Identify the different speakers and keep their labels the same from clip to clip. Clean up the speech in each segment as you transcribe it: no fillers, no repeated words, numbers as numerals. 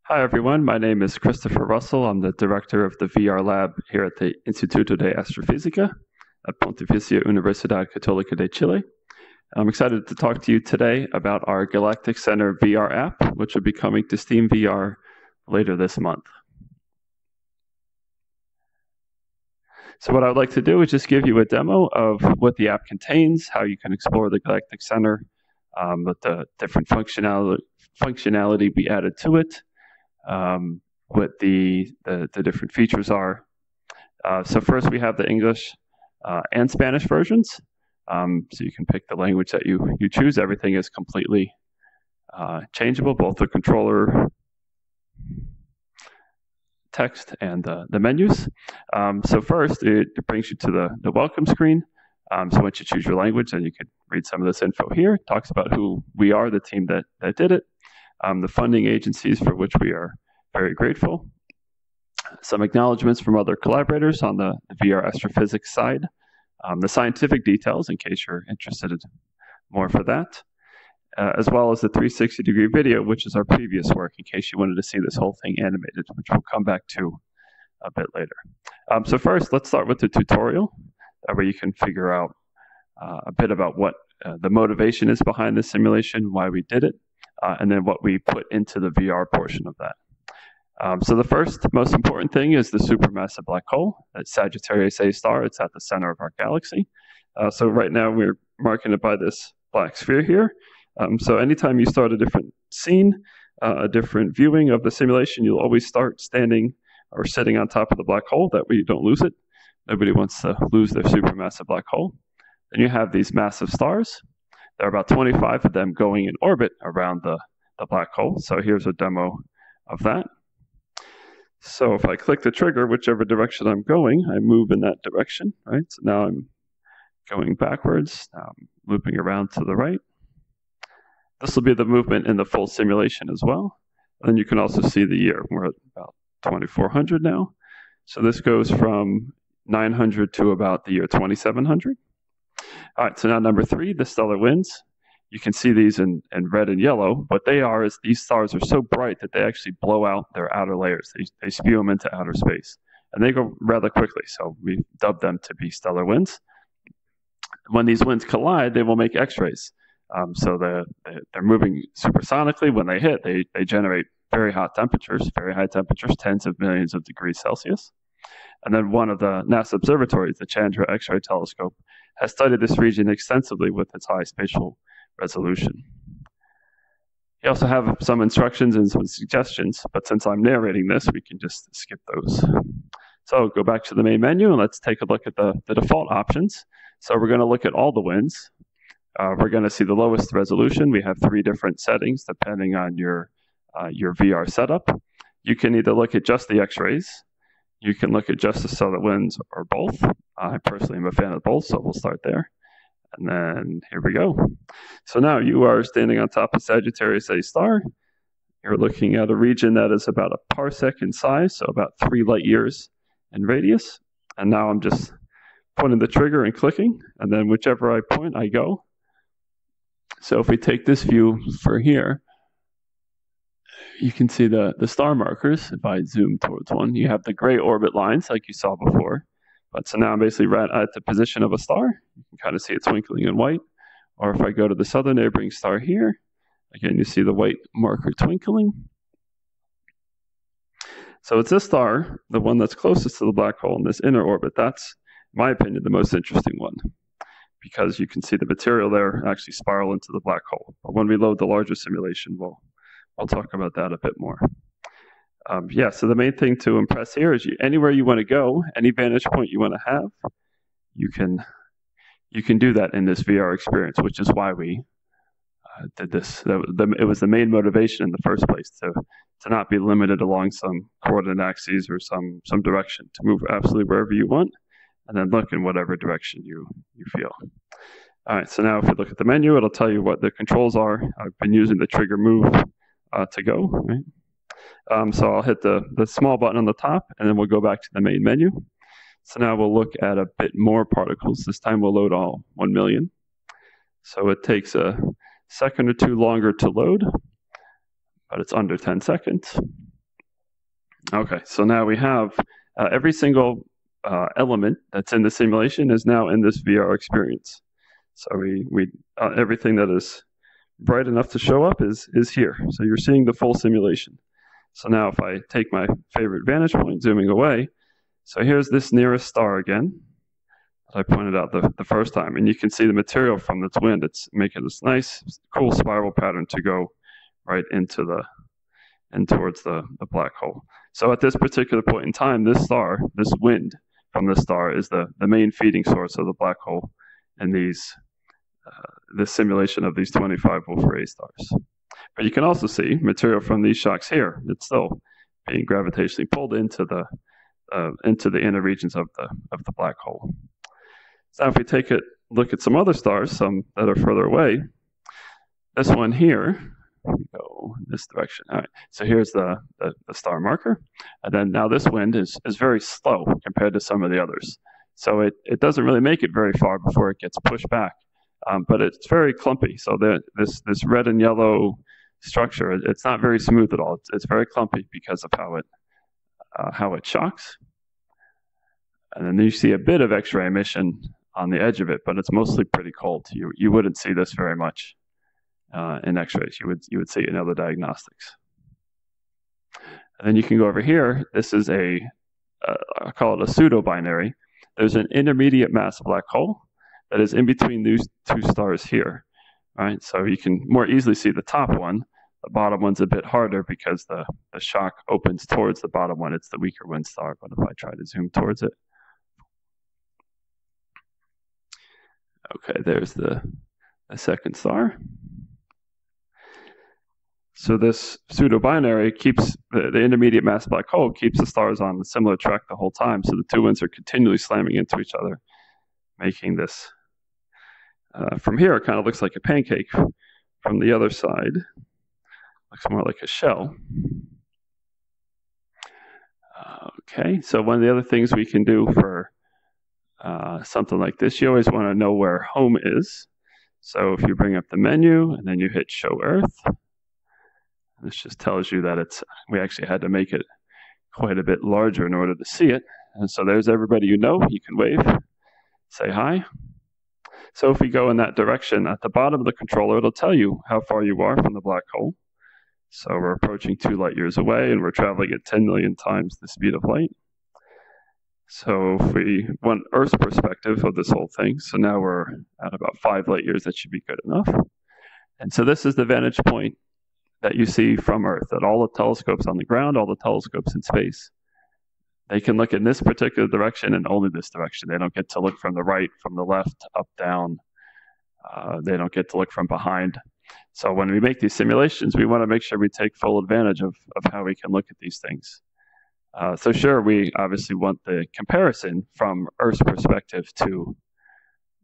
Speaker 1: Hi everyone, my name is Christopher Russell. I'm the director of the VR lab here at the Instituto de Astrofísica at Pontificia Universidad Católica de Chile. I'm excited to talk to you today about our Galactic Center VR app, which will be coming to SteamVR later this month. So what I would like to do is just give you a demo of what the app contains, how you can explore the Galactic Center, what the different functionality we added to it, what the different features are. So first we have the English and Spanish versions. So you can pick the language that you choose. Everything is completely changeable, both the controller text and the menus. So first, it brings you to the welcome screen. So once you choose your language, then you can read some of this info here. It talks about who we are, the team that did it, the funding agencies for which we are very grateful, some acknowledgments from other collaborators on the VR astrophysics side, the scientific details in case you're interested in more for that, as well as the 360-degree video, which is our previous work, in case you wanted to see this whole thing animated, which we'll come back to a bit later. So first, let's start with the tutorial, where you can figure out a bit about what the motivation is behind the simulation, why we did it, and then what we put into the VR portion of that. So the first most important thing is the supermassive black hole, that's Sagittarius A star. It's at the center of our galaxy. So right now we're marking it by this black sphere here. So anytime you start a different scene, a different viewing of the simulation, you'll always start standing or sitting on top of the black hole. That way you don't lose it. Nobody wants to lose their supermassive black hole. Then you have these massive stars. There are about 25 of them going in orbit around the black hole. So here's a demo of that. So if I click the trigger, whichever direction I'm going, I move in that direction, right? So now I'm going backwards, now I'm looping around to the right. This will be the movement in the full simulation as well. And then you can also see the year. We're at about 2400 now. So this goes from 900 to about the year 2700. All right, so now number 3, the stellar winds. You can see these in red and yellow. What they are is these stars are so bright that they actually blow out their outer layers. They spew them into outer space. And they go rather quickly, so we dubbed them to be stellar winds. When these winds collide, they will make X-rays. So they're moving supersonically. When they hit, they generate very hot temperatures, very high temperatures, tens of millions of degrees Celsius. And then one of the NASA observatories, the Chandra X-ray telescope, has studied this region extensively with its high spatial resolution. You also have some instructions and some suggestions, but since I'm narrating this, we can just skip those. So go back to the main menu and let's take a look at the default options. So we're going to look at all the winds. We're going to see the lowest resolution. We have 3 different settings depending on your VR setup. You can either look at just the X-rays, you can look at just the stellar winds, or both. I personally am a fan of both, so we'll start there. And then here we go. So now you are standing on top of Sagittarius A star. You're looking at a region that is about a parsec in size, so about 3 light years in radius. And now I'm just pointing the trigger and clicking, and then whichever I point, I go. So if we take this view for here, you can see the star markers. If I zoom towards one, you have the gray orbit lines like you saw before. But so now I'm basically right at the position of a star. You can kind of see it twinkling in white. Or if I go to the southern neighboring star here, again, you see the white marker twinkling. So it's this star, the one that's closest to the black hole in this inner orbit. That's, in my opinion, the most interesting one, because you can see the material there actually spiral into the black hole. But when we load the larger simulation, we'll talk about that a bit more. So the main thing to impress here is anywhere you want to go, any vantage point you want to have, you can do that in this VR experience, which is why we did this. It was the main motivation in the first place, to not be limited along some coordinate axes or some direction, to move absolutely wherever you want, and then look in whatever direction you feel. All right, so now if we look at the menu, it'll tell you what the controls are. I've been using the trigger move to go, right? So I'll hit the small button on the top, and then we'll go back to the main menu. So now we'll look at a bit more particles. This time we'll load all 1 million. So it takes a second or two longer to load, but it's under 10 seconds. Okay, so now we have every single element that's in the simulation is now in this VR experience. So everything that is bright enough to show up is here. So you're seeing the full simulation. So now if I take my favorite vantage point, zooming away, so here's this nearest star again that I pointed out the first time, and you can see the material from its wind. It's making this nice, cool spiral pattern to go right into towards the black hole. So at this particular point in time, this star, this wind from this star, is the main feeding source of the black hole and this simulation of these 25 Wolf-Rayet stars. But you can also see material from these shocks here. It's still being gravitationally pulled into the inner regions of the black hole. So if we take a look at some other stars, some that are further away, this one here, we go in this direction. All right, so here's the star marker, and then now this wind is very slow compared to some of the others. So it doesn't really make it very far before it gets pushed back, but it's very clumpy. So this red and yellow structure, it's not very smooth at all. It's very clumpy because of how it shocks. And then you see a bit of X-ray emission on the edge of it, but it's mostly pretty cold. You wouldn't see this very much in X-rays. You would see it in other diagnostics. And then you can go over here. This is I call it a pseudo-binary. There's an intermediate mass black hole that is in between these two stars here. Right, so you can more easily see the top one. The bottom one's a bit harder because the shock opens towards the bottom one. It's the weaker wind star, but if I try to zoom towards it. Okay, there's the second star. So this pseudo-binary keeps the intermediate mass black hole keeps the stars on a similar track the whole time. So the two winds are continually slamming into each other, making this. From here, it kind of looks like a pancake. From the other side, looks more like a shell. Okay, so one of the other things we can do for something like this, you always want to know where home is. So if you bring up the menu and then you hit Show Earth, this just tells you that we actually had to make it quite a bit larger in order to see it. And so there's everybody you know. You can wave, say hi. So if we go in that direction, at the bottom of the controller, it'll tell you how far you are from the black hole. So we're approaching 2 light years away, and we're traveling at 10 million times the speed of light. So if we want Earth's perspective of this whole thing, so now we're at about 5 light years, that should be good enough. And so this is the vantage point that you see from Earth, that all the telescopes on the ground, all the telescopes in space, they can look in this particular direction and only this direction. They don't get to look from the right, from the left, up, down. They don't get to look from behind. So when we make these simulations, we want to make sure we take full advantage of how we can look at these things. So sure, we obviously want the comparison from Earth's perspective to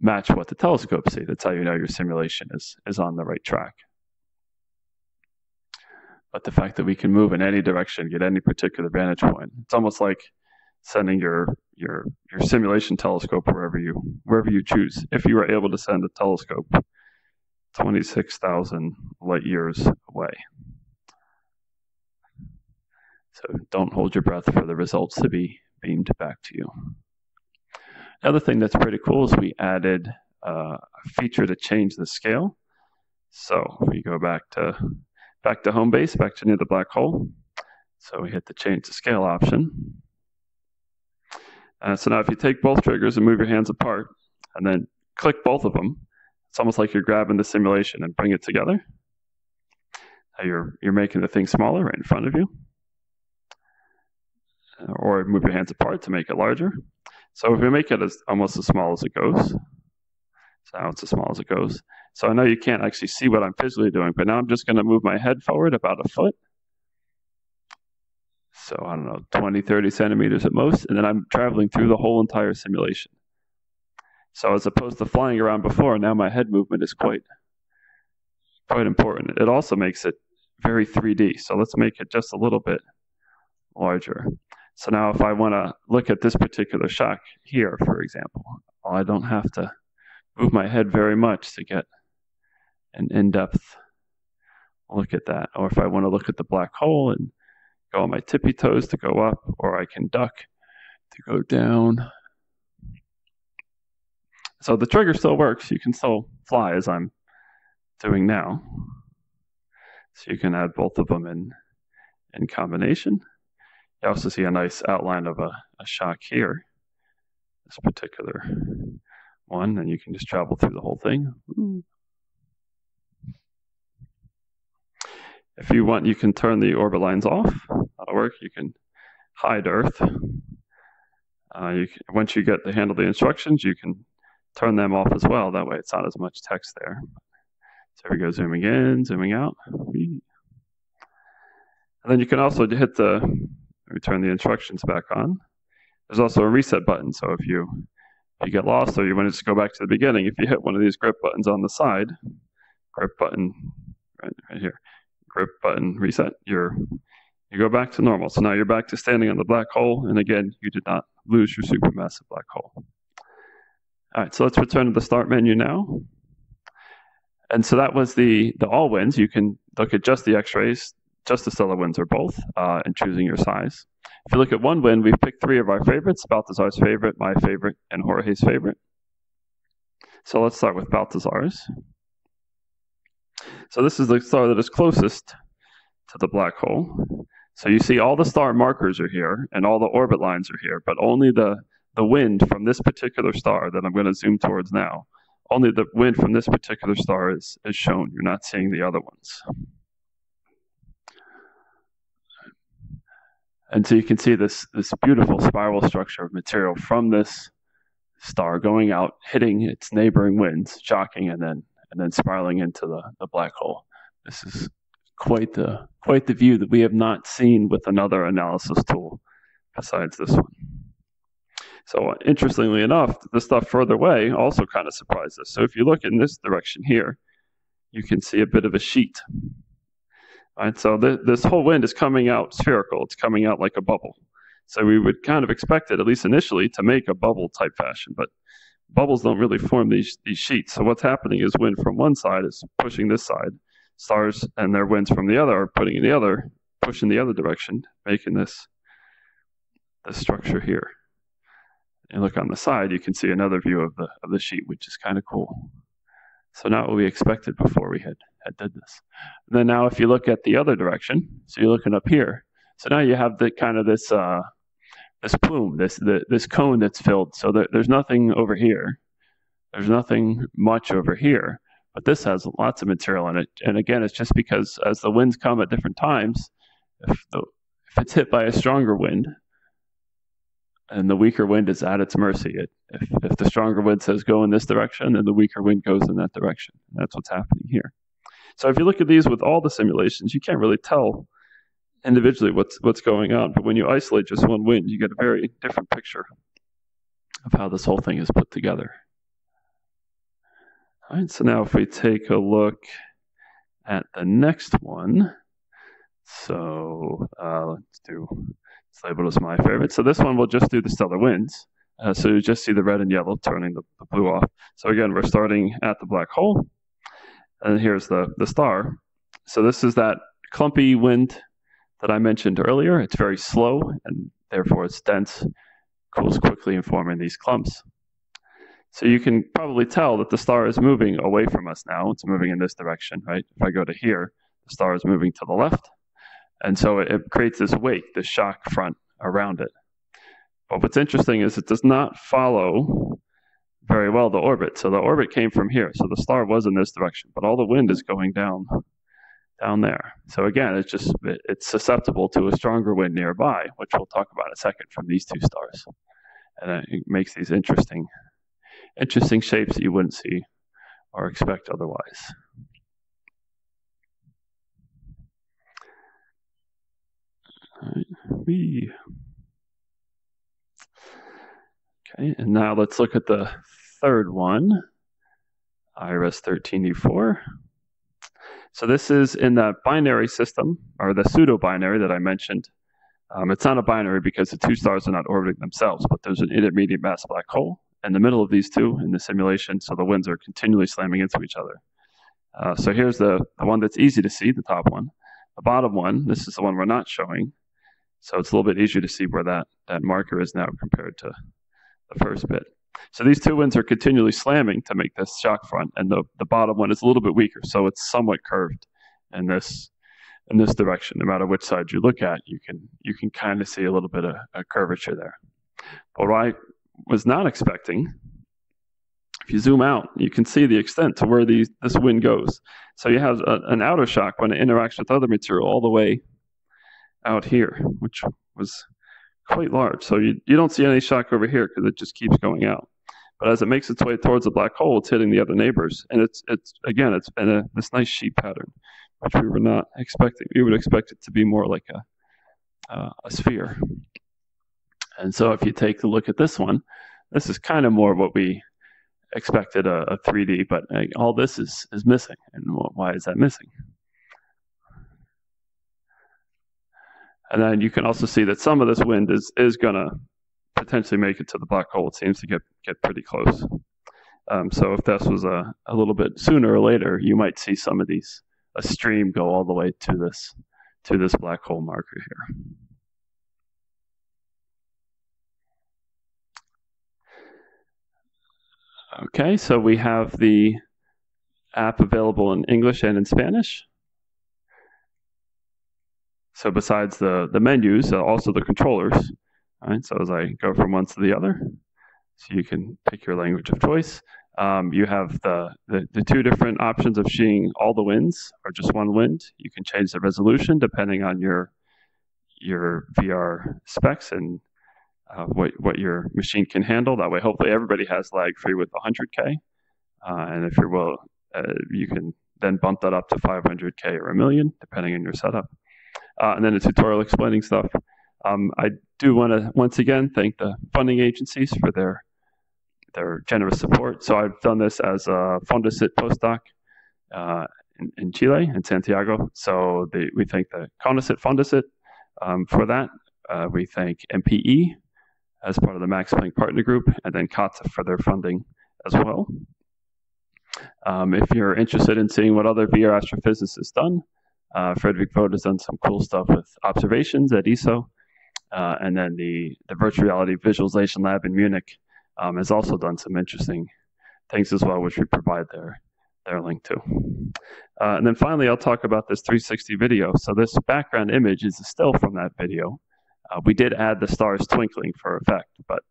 Speaker 1: match what the telescopes see. That's how you know your simulation is on the right track. But the fact that we can move in any direction, get any particular vantage point, it's almost like sending your simulation telescope wherever you choose. If you were able to send a telescope 26,000 light years away. So don't hold your breath for the results to be beamed back to you. Another thing that's pretty cool is we added a feature to change the scale. So we go back to home base, back to near the black hole. So we hit the change the scale option. So now if you take both triggers and move your hands apart and then click both of them, it's almost like you're grabbing the simulation and bring it together. Now you're making the thing smaller right in front of you. Or move your hands apart to make it larger. So if we make it almost as small as it goes, so now it's as small as it goes. So I know you can't actually see what I'm physically doing, but now I'm just going to move my head forward about a foot. So I don't know, 20, 30 centimeters at most, and then I'm traveling through the whole entire simulation. So as opposed to flying around before, now my head movement is quite important. It also makes it very 3D. So let's make it just a little bit larger. So now if I want to look at this particular shock here, for example, I don't have to move my head very much to get an in-depth look at that. Or if I want to look at the black hole and go on my tippy toes to go up, or I can duck to go down. So the trigger still works. You can still fly as I'm doing now. So you can add both of them in combination. You also see a nice outline of a shock here, this particular one, and you can just travel through the whole thing. Ooh. If you want, you can turn the orbit lines off. That'll work. You can hide Earth. Once you get to handle the instructions, you can turn them off as well. That way it's not as much text there. So we go zooming in, zooming out. And then you can also hit we turn the instructions back on. There's also a reset button. So if you get lost or you want to just go back to the beginning, if you hit one of these grip buttons on the side, grip button right here, grip button reset, you go back to normal. So now you're back to standing on the black hole, and again, you did not lose your supermassive black hole. All right, so let's return to the start menu now. And so that was the all winds. You can look at just the X-rays, just the stellar winds or both, and choosing your size. If you look at one wind, we've picked 3 of our favorites: Balthazar's favorite, my favorite, and Jorge's favorite. So let's start with Balthazar's. So this is the star that is closest to the black hole. So you see all the star markers are here and all the orbit lines are here, but only the wind from this particular star that I'm going to zoom towards now, only the wind from this particular star is shown. You're not seeing the other ones. And so you can see this beautiful spiral structure of material from this star going out, hitting its neighboring winds, shocking, and then spiraling into the black hole. This is quite the view that we have not seen with another analysis tool besides this one. So interestingly enough, the stuff further away also kind of surprised us. So if you look in this direction here, you can see a bit of a sheet. All right, so this whole wind is coming out spherical. It's coming out like a bubble. So we would kind of expect it, at least initially, to make a bubble type fashion, but bubbles don't really form these sheets. So what's happening is wind from one side is pushing this side. Stars and their winds from the other are pushing the other direction, making this structure here. And look on the side, you can see another view of the sheet, which is kind of cool. So not what we expected before we had did this. And then now if you look at the other direction, so you're looking up here. So now you have the kind of this plume, this cone that's filled. So there's nothing over here. There's nothing much over here. But this has lots of material in it. And again, it's just because as the winds come at different times, if it's hit by a stronger wind, and the weaker wind is at its mercy. If the stronger wind says go in this direction, then the weaker wind goes in that direction. And that's what's happening here. So if you look at these with all the simulations, you can't really tell individually what's going on. But when you isolate just one wind, you get a very different picture of how this whole thing is put together. All right, so now if we take a look at the next one. So let's label as my favorite. So this one will just do the stellar winds. So you just see the red and yellow turning the blue off. So again, we're starting at the black hole. And here's the star. So this is that clumpy wind that I mentioned earlier. It's very slow, and therefore it's dense, cools quickly in forming these clumps. So you can probably tell that the star is moving away from us now. It's moving in this direction, right? If I go to here, the star is moving to the left. And so it creates this wake, this shock front around it. But what's interesting is it does not follow very well the orbit. So the orbit came from here. So the star was in this direction, but all the wind is going down there. So again, it's susceptible to a stronger wind nearby, which we'll talk about in a second from these two stars. And it makes these interesting shapes that you wouldn't see or expect otherwise. All right. Okay, and now let's look at the third one, IRS 13E4. So this is in the binary system, or the pseudo-binary that I mentioned. It's not a binary because the two stars are not orbiting themselves, but there's an intermediate mass black hole in the middle of these two in the simulation, so the winds are continually slamming into each other. So here's the one that's easy to see, the top one. The bottom one, this is the one we're not showing. So it's a little bit easier to see where that marker is now compared to the first bit. So these two winds are continually slamming to make this shock front, and the bottom one is a little bit weaker, so it's somewhat curved in this direction. No matter which side you look at, you can kind of see a little bit of a curvature there. But what I was not expecting, if you zoom out, you can see the extent to where this wind goes. So you have an outer shock when it interacts with other material all the way out here, which was quite large. So you don't see any shock over here because it just keeps going out. But as it makes its way towards the black hole, it's hitting the other neighbors, and it's been this nice sheet pattern, which we were not expecting. We would expect it to be more like a sphere. And so if you take a look at this one, this is kind of more what we expected, a 3D, but all this is missing. And why is that missing? And then you can also see that some of this wind is going to potentially make it to the black hole. It seems to get pretty close. So if this was a little bit sooner or later, you might see some of these, a stream go all the way to this black hole marker here. Okay, so we have the app available in English and in Spanish. So besides the menus, also the controllers. All right, so as I go from one to the other, so you can pick your language of choice. You have the two different options of seeing all the winds or just one wind. You can change the resolution depending on your VR specs and what your machine can handle. That way, hopefully everybody has lag-free with 100K. And if you're you can then bump that up to 500K or 1 million, depending on your setup. And then a tutorial explaining stuff. I do want to once again thank the funding agencies for their generous support. So I've done this as a Fondesit postdoc in Chile, in Santiago. So we thank the CONACYT Fondesit for that. We thank MPE as part of the Max Planck Partner Group, and then CATA for their funding as well. If you're interested in seeing what other VR astrophysicists has done, Frederick Vogt has done some cool stuff with observations at ESO, and then the Virtual Reality Visualization Lab in Munich has also done some interesting things as well, which we provide their link to. And then finally, I'll talk about this 360 video. So this background image is a still from that video. We did add the stars twinkling for effect, but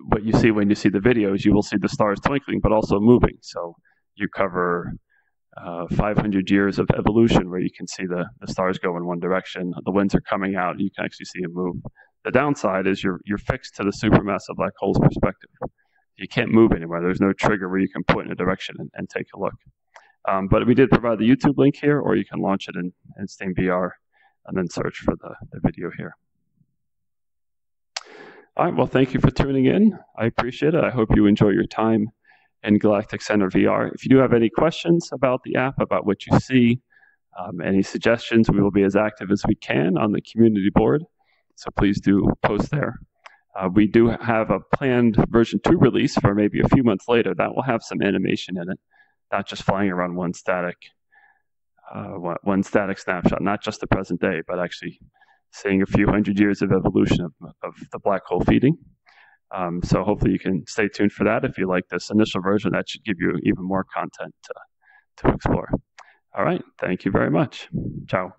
Speaker 1: what you see when you see the videos, you will see the stars twinkling, but also moving. So you cover 500 years of evolution where you can see the stars go in one direction. The winds are coming out, you can actually see them move. The downside is you're fixed to the supermassive black hole's perspective. You can't move anywhere. There's no trigger where you can point in a direction and take a look. But we did provide the YouTube link here, or you can launch it in SteamVR and then search for the video here. All right, well, thank you for tuning in. I appreciate it. I hope you enjoy your time in Galactic Center VR. If you do have any questions about the app, about what you see, any suggestions, we will be as active as we can on the community board. So please do post there. We do have a planned version 2 release for maybe a few months later that will have some animation in it, not just flying around one static snapshot, not just the present day, but actually seeing a few hundred years of evolution of the black hole feeding. So hopefully you can stay tuned for that. If you like this initial version, that should give you even more content to explore. All right, thank you very much. Ciao.